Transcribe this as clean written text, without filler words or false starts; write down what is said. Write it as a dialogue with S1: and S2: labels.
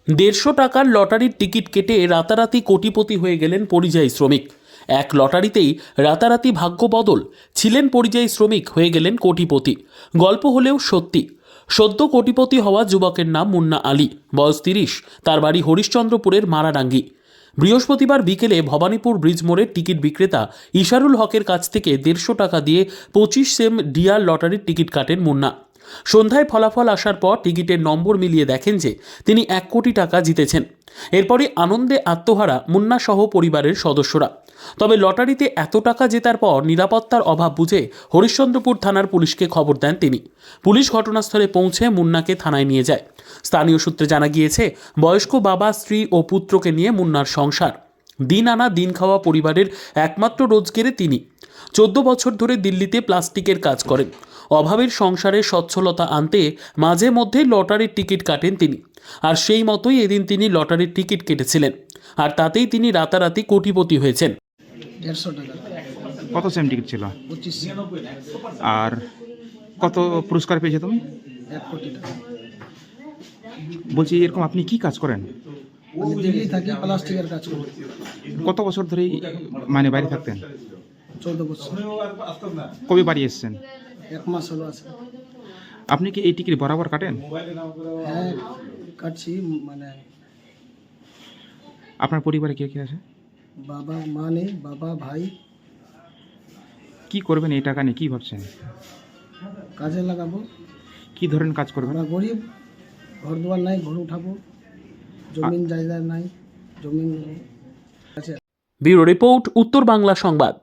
S1: 150 টাকার লটারির টিকিট কেটে রাতারাতি কোটিপতি হয়ে গেলেন পরিযায়ী শ্রমিক। এক লটারিতেই রাতারাতি ভাগ্য বদল। ছিলেন পরিযায়ী শ্রমিক, হয়ে গেলেন কোটিপতি। গল্প হলেও সত্যি। সদ্য কোটিপতি হওয়া যুবকের নাম মুন্না আলী, বয়স 30। তার বাড়ি হরিশ্চন্দ্রপুরের মারাডাঙ্গি। বৃহস্পতিবার বিকেলে ভবানীপুর ব্রিজ মোড়ের টিকিট বিক্রেতা ইশারুল হকের কাছ থেকে 150 টাকা দিয়ে 25 সেম ডিআর লটারির টিকিট কাটেন মুন্না। সন্ধ্যায় ফলাফল আসার পর টিকিটের নম্বর মিলিয়ে দেখেন যে তিনি 1 কোটি টাকা জিতেছেন। এরপরই আনন্দে আত্মহারা মুন্না সহ পরিবারের সদস্যরা। তবে লটারিতে এত টাকা জেতার পর নিরাপত্তার অভাব বুঝে হরিশ্চন্দ্রপুর থানার পুলিশকে খবর দেন তিনি। পুলিশ ঘটনাস্থলে পৌঁছে মুন্নাকে থানায় নিয়ে যায়। স্থানীয় সূত্রে জানা গিয়েছে, বয়স্ক বাবা, স্ত্রী ও পুত্রকে নিয়ে মুন্নার সংসার। দিন আনা দিন খাওয়া পরিবারের একমাত্র রোজগেরে তিনি। 14 বছর ধরে দিল্লিতে প্লাস্টিকের কাজ করেন। অভাবের সংসারে সচ্ছলতা আনতে মাঝে মধ্যে লটারির টিকিট কাটেন তিনি। আর সেই মতোই এদিন তিনি লটারির টিকিট কেটেছিলেন, আর তাতেই তিনি রাতারাতি কোটিপতি হয়েছেন।
S2: 150 টাকা।
S3: কত সেম টিকিট ছিল
S2: 25
S3: আর কত পুরস্কার পেয়েছো তুমি?
S2: 1 কোটি টাকা।
S3: বলছি, এরকম আপনি কি কাজ করেন?
S2: আমি দিল্লি থাকি, প্লাস্টিকের কাজ করি।
S3: কত বছর ধরেই মানে বাইরে থাকতেন?
S2: 14 বছর।
S3: কবে বাড়ি এসেছেন?
S2: 1 মাস হলো আছে।
S3: আপনি কি এই টিকিট বরাবর কাটেন?
S2: হ্যাঁ, কাটছি। মানে
S3: আপনার পরিবারে কে কে আছে?
S2: বাবা মা নেই, বাবা ভাই।
S3: কি করবেন এই টাকা নিয়ে, কি ভাবছেন?
S2: কাজে লাগাবো।
S3: কি ধরনের কাজ করবেন?
S2: আমরা গরিব, ঘর দুয়ার নাই, ঘর উঠাবো। জমিন জায়গা নাই, জমিন আছে।
S1: ব্যুরো রিপোর্ট, উত্তর বাংলা সংবাদ।